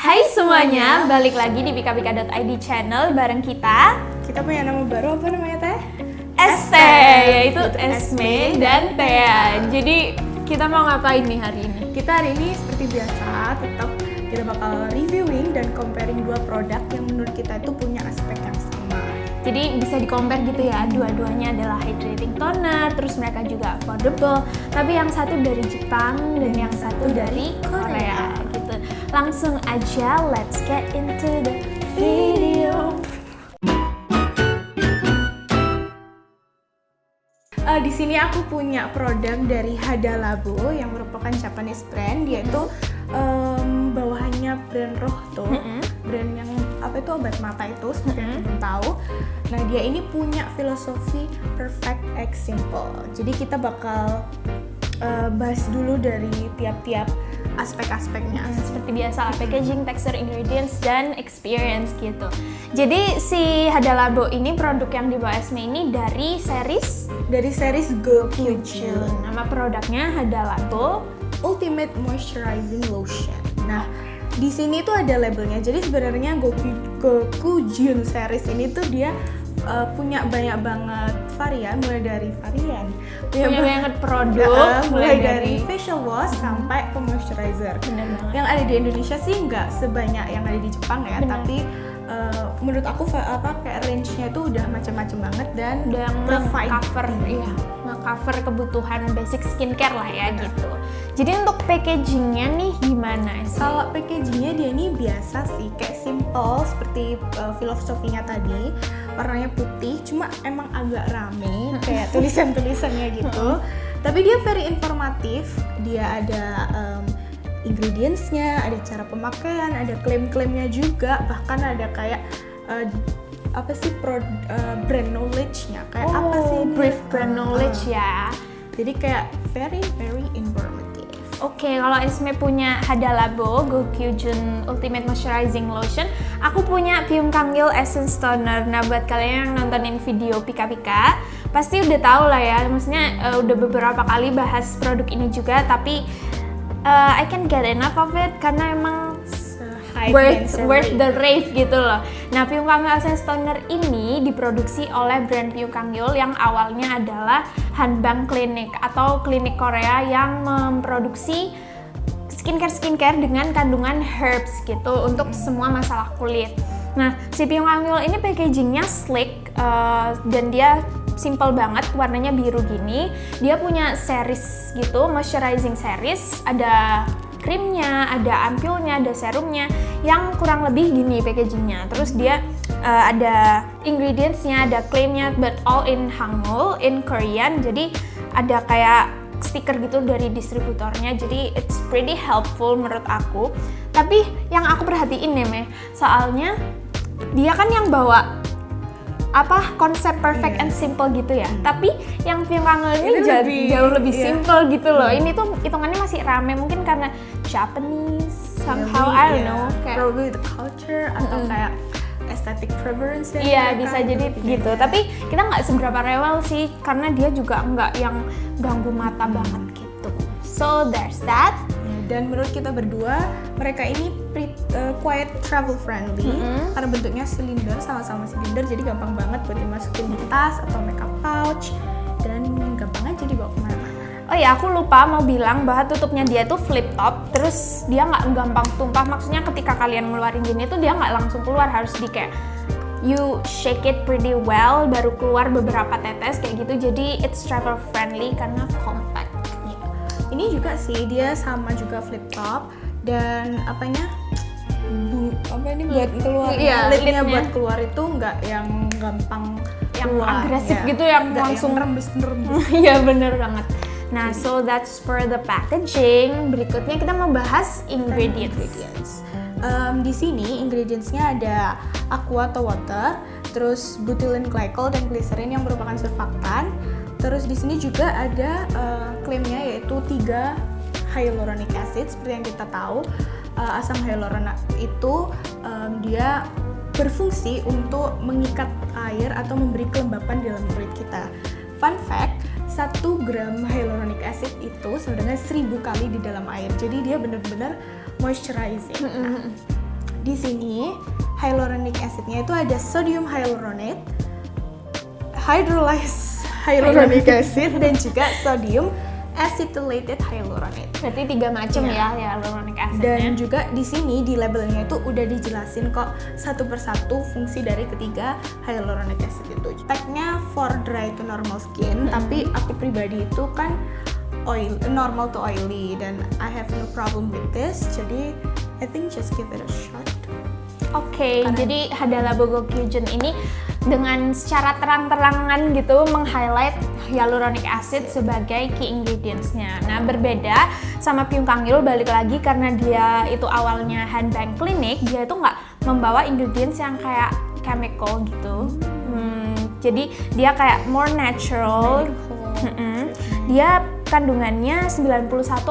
Hai semuanya, balik lagi di bikabika.id channel bareng kita. Kita punya nama baru, apa namanya Teh? ST, yaitu Esme dan Thea. Jadi kita mau ngapain nih hari ini? Kita hari ini seperti biasa tetap kita bakal reviewing dan comparing dua produk yang menurut kita itu punya aspek yang sama. Jadi bisa di-compare gitu ya, dua-duanya adalah hydrating toner, terus mereka juga affordable. Tapi yang satu dari Jepang dan yang satu dari Korea gitu. Langsung aja, let's get into the video. Di sini aku punya produk dari Hada Labo yang merupakan Japanese brand. Dia itu bawahannya brand Rohto, brand yang apa itu obat mata itu seperti yang kita tahu. Nah dia ini punya filosofi perfect X simple. Jadi kita bakal bahas dulu dari tiap-tiap aspek-aspeknya. Seperti biasa, packaging, texture, ingredients, dan experience gitu. Jadi si Hada Labo ini produk yang dibawa Esme ini dari series Go Kyujin. Nama produknya Hada Labo Ultimate Moisturizing Lotion. Nah, di sini tuh ada labelnya. Jadi sebenarnya Go Kyujin series ini tuh dia punya banyak banget varian, mulai dari punya banyak produk, mulai dari facial wash sampai ke moisturizer. Bener. Yang ada di Indonesia sih nggak sebanyak yang ada di Jepang ya, tapi menurut aku kayak range-nya itu udah macam-macam banget dan udah nge-cover kebutuhan basic skincare lah ya gitu. Jadi untuk packagingnya nih gimana sih? Kalau packagingnya dia ini biasa sih, kayak simple seperti filosofinya tadi, warnanya putih, cuma emang agak rame kayak tulisan-tulisannya gitu. Tapi dia very informatif, dia ada ingredients-nya, ada cara pemakaian, ada klaim-klaimnya juga, bahkan ada kayak brand knowledge-nya, kayak apa sih brief brand knowledge ya. Jadi kayak very informative. Oke, kalau Esme punya Hada Labo Go Kyujin Ultimate Moisturizing Lotion, aku punya Pyeongkangil Essence Toner. Nah, buat kalian yang nontonin video Pika-Pika, pasti udah tahu lah ya, maksudnya udah beberapa kali bahas produk ini juga, tapi I can get enough of it karena emang worth the rave gitu loh. Nah, Pyeongkangil Essence Toner ini diproduksi oleh brand Pyeongkangil yang awalnya adalah Hanbang Clinic atau klinik Korea yang memproduksi skincare dengan kandungan herbs gitu untuk semua masalah kulit. Nah, si Pyeongkangil ini packagingnya sleek dan dia simple banget, warnanya biru gini. Dia punya series gitu, moisturizing series, ada krimnya, ada ampulnya, ada serumnya yang kurang lebih gini packagingnya. Terus dia ada ingredientsnya, ada claimnya, but all in Hangul, in Korean. Jadi ada kayak stiker gitu dari distributornya. Jadi it's pretty helpful menurut aku. Tapi yang aku perhatiin nih Meh, soalnya dia kan yang bawa konsep perfect and simple gitu ya. Tapi yang Pyeongkangil ini jauh lebih simple gitu loh. Ini tuh hitungannya masih rame, mungkin karena Japanese somehow, I don't know, kayak probably the culture atau kayak aesthetic preference. Iya, bisa jadi gitu. Tapi kita nggak seberapa rewel sih, karena dia juga nggak yang ganggu mata banget gitu. So there's that. Dan menurut kita berdua, mereka ini quite travel friendly karena bentuknya silinder, sama-sama silinder, jadi gampang banget buat dimasukin di tas atau makeup pouch dan gampang aja dibawa kemana-mana. Oh ya, aku lupa mau bilang bahwa tutupnya dia tuh flip top, terus dia nggak gampang tumpah. Maksudnya ketika kalian ngeluarin gini tuh dia nggak langsung keluar, harus di kayak you shake it pretty well baru keluar beberapa tetes kayak gitu. Jadi it's travel friendly karena compact. Ini juga sih, dia sama juga flip top dan buat keluar, lidnya buat keluar itu nggak yang gampang yang keluar, agresif ya. Gitu yang nggak langsung ngerembes. Iya bener banget. Nah, so that's for the packaging. Berikutnya kita membahas ingredients. Di sini ingredientsnya ada aqua atau water, terus butylene glycol dan glycerin yang merupakan surfaktan. Terus di sini juga ada klaimnya yaitu 3 hyaluronic acid. Seperti yang kita tahu, asam hyaluronik itu dia berfungsi untuk mengikat air atau memberi kelembapan dalam kulit kita. Fun fact, 1 gram hyaluronic acid itu sebenarnya 1000 kali di dalam air. Jadi dia benar-benar moisturizing. di sini hyaluronic acidnya itu ada sodium hyaluronate, hydrolyzed hyaluronic acid, dan juga sodium acetylated hyaluronate. Berarti 3 macam ya hyaluronic acidnya. Dan juga di sini di labelnya itu udah dijelasin kok satu persatu fungsi dari ketiga hyaluronic acid itu. Speknya for dry to normal skin, tapi aku pribadi itu kan normal to oily, dan I have no problem with this. Jadi I think just give it a shot. Oke, jadi Hada Labo GoQgen ini dengan secara terang-terangan gitu meng-highlight hyaluronic acid sebagai key ingredients-nya. Nah, berbeda sama Pyung Kangil, balik lagi karena dia itu awalnya handbank klinik, dia itu nggak membawa ingredients yang kayak chemical gitu. Jadi dia kayak more natural. Dia kandungannya 91,3%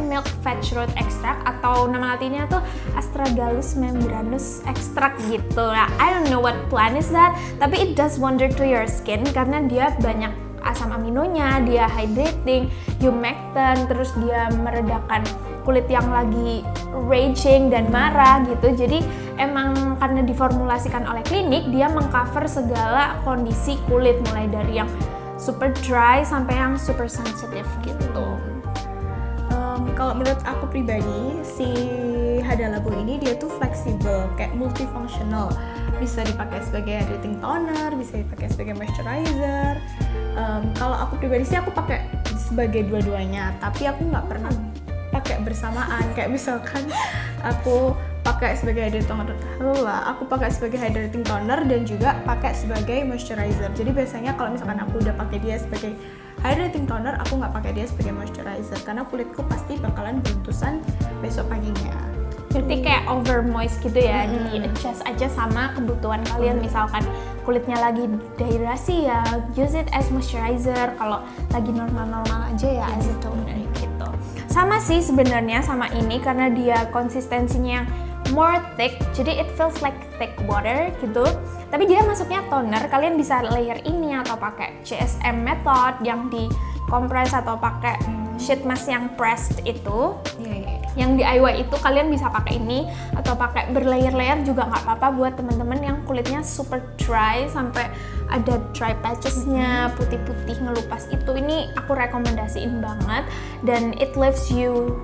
milk fat root extract, atau nama latinnya tuh Astragalus membranus extract gitu. Nah, I don't know what plant is that, tapi it does wonder to your skin karena dia banyak asam aminonya, dia hydrating, humectant, terus dia meredakan kulit yang lagi raging dan marah gitu. Jadi emang karena diformulasikan oleh klinik, dia mengcover segala kondisi kulit mulai dari yang super dry sampai yang super sensitive gitu. Kalau menurut aku pribadi, si Hada Labo ini dia tuh fleksibel, kayak multifunctional. Bisa dipakai sebagai hydrating toner, bisa dipakai sebagai moisturizer. Kalau aku pribadi sih aku pakai sebagai dua-duanya, tapi aku nggak pernah pakai bersamaan. Kayak misalkan aku pakai sebagai hydrating toner, aku pakai sebagai hydrating toner dan juga pakai sebagai moisturizer. Jadi biasanya kalau misalkan aku udah pakai dia sebagai hydrating toner, aku nggak pakai dia sebagai moisturizer karena kulitku pasti bakalan beruntusan besok paginya. Berarti kayak over moist gitu ya, di adjust aja sama kebutuhan kalian. Misalkan kulitnya lagi dehidrasi ya, use it as moisturizer. Kalau lagi normal-normal aja ya as a toner gitu. Sama sih sebenarnya sama ini karena dia konsistensinya more thick, jadi it feels like thick water gitu. Tapi dia masuknya toner, kalian bisa layer ini atau pakai CSM method yang di compress atau pakai sheet mask yang pressed itu. Yang DIY itu kalian bisa pakai ini atau pakai berlayer-layer juga nggak apa-apa buat teman-teman yang kulitnya super dry sampai ada dry patches-nya, putih-putih ngelupas itu. Ini aku rekomendasiin banget dan it leaves you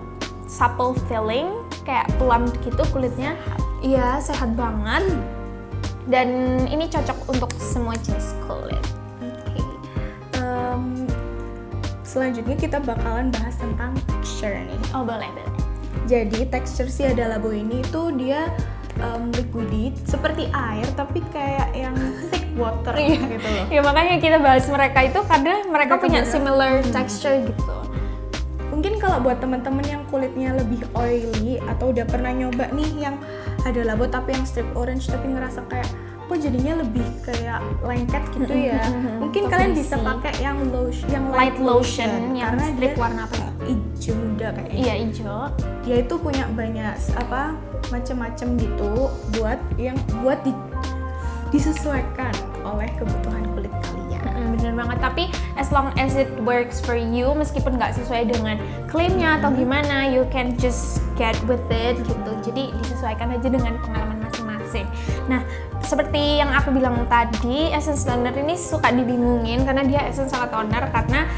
supple feeling, kayak plump gitu kulitnya. Iya, sehat banget. Dan ini cocok untuk semua jenis kulit. Selanjutnya kita bakalan bahas tentang texture nih. Oh, boleh. Jadi tekstur si Hada Labo ini tuh dia liquidy seperti air tapi kayak yang thick water gitu loh. Ya makanya kita bahas mereka itu karena mereka punya similar texture gitu. Mungkin kalau buat teman-teman yang kulitnya lebih oily atau udah pernah nyoba nih yang Hada Labo tapi yang strip orange tapi ngerasa kayak kok jadinya lebih kayak lengket gitu ya. Mungkin kalian bisa pakai yang lotion, yang light lotion yang karena strip dia warna apa? Hijau muda kayaknya. Iya, hijau. Dia itu punya banyak macam-macam gitu buat disesuaikan oleh kebutuhan kulit kalian. Bener banget, tapi as long as it works for you, meskipun nggak sesuai dengan klaimnya atau gimana, you can just get with it gitu. Jadi disesuaikan aja dengan pengalaman masing-masing. Nah, seperti yang aku bilang tadi, essence toner ini suka dibingungin karena dia essence sama toner karena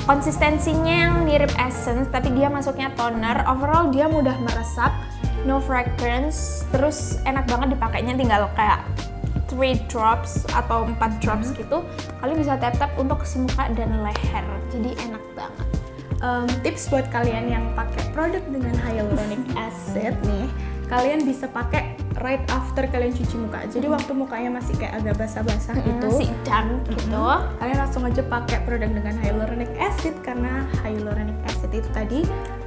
konsistensinya yang mirip essence tapi dia masuknya toner. Overall dia mudah meresap, no fragrance, terus enak banget dipakainya, tinggal kayak 3 drops atau 4 drops gitu. Kalian bisa tap-tap untuk semuka dan leher, jadi enak banget. Tips buat kalian yang pakai produk dengan hyaluronic acid nih, kalian bisa pakai right after kalian cuci muka. Jadi waktu mukanya masih kayak agak basah-basah gitu, Masih damp gitu. kalian langsung aja pakai produk dengan hyaluronic acid karena hyaluronic acid itu tadi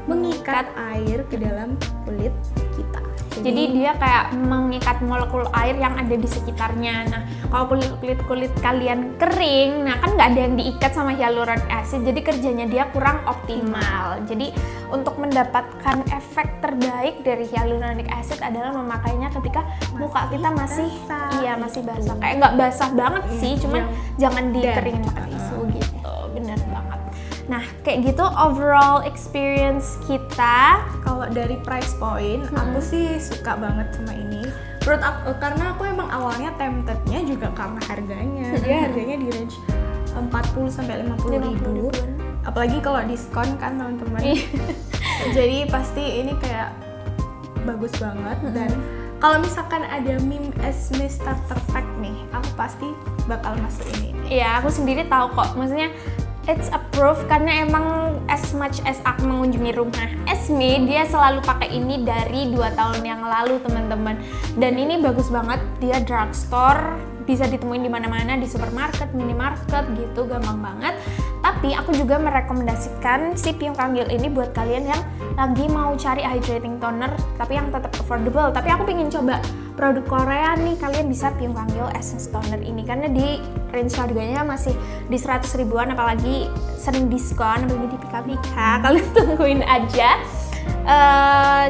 mengikat air ke dalam kulit kita. Jadi dia kayak mengikat molekul air yang ada di sekitarnya. Nah, kalau kulit kalian kering, nah kan nggak ada yang diikat sama hyaluronic acid, jadi kerjanya dia kurang optimal. Jadi untuk mendapatkan efek terbaik dari hyaluronic acid adalah memakainya ketika muka kita masih basah. Kayak nggak basah banget sih, cuman jangan dikeringin pakai tisu gitu. Bener banget. Nah, kayak gitu overall experience kita. Kalau dari price point, aku sih suka banget sama ini. Menurut aku, karena aku emang awalnya temptednya juga karena harganya. Dia harganya di range 40 sampai 50 ribu. Apalagi kalau diskon kan teman-teman. Jadi pasti ini kayak bagus banget. Dan kalau misalkan ada meme Esme starter pack nih, aku pasti bakal masuk ini. Iya, aku sendiri tahu kok. Maksudnya it's a proof karena emang as much as aku mengunjungi rumah Esme, dia selalu pakai ini dari 2 tahun yang lalu, teman-teman. Dan ini bagus banget, dia drugstore, bisa ditemuin di mana-mana, di supermarket, minimarket gitu, gampang banget. Tapi aku juga merekomendasikan si Pium Kanggil ini buat kalian yang lagi mau cari hydrating toner tapi yang tetap affordable. Tapi aku pengen coba produk Korea nih, kalian bisa Pium Kanggil Essence Toner ini karena di range harganya masih di 100 ribuan, apalagi sering diskon, apalagi di Pika-Pika. Kalian tungguin aja.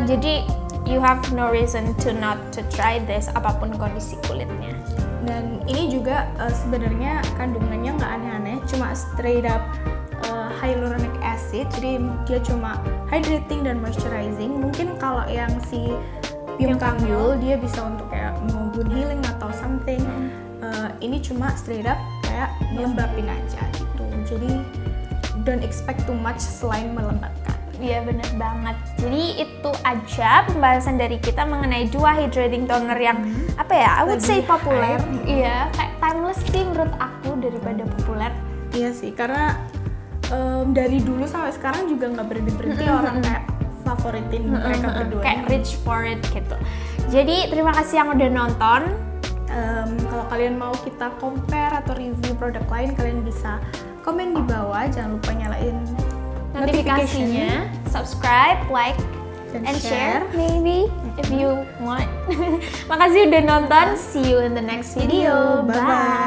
Jadi you have no reason to not to try this apapun kondisi kulitnya. Dan ini juga sebenarnya kandungannya nggak aneh-aneh, cuma straight up hyaluronic acid, jadi dia cuma hydrating dan moisturizing. Mungkin kalau yang si Pium Kanggil dia bisa untuk kayak wound healing atau something. Ini cuma straight up kayak melembabin aja gitu. Jadi don't expect too much selain melembabkan. Iya, bener banget. Jadi itu aja pembahasan dari kita mengenai 2 hydrating toner yang apa ya, I would say populer. Iya, kayak timeless sih menurut aku daripada populer. Iya sih, karena dari dulu sampai sekarang juga nggak berhenti orang kayak favoritin mereka berdua. Kayak reach for it gitu. Jadi terima kasih yang udah nonton. Kalau kalian mau kita compare atau review produk lain, kalian bisa komen di bawah. Jangan lupa nyalain Notifikasinya, subscribe, like, and share maybe if you want. Makasih udah nonton. See you in the next video. Bye.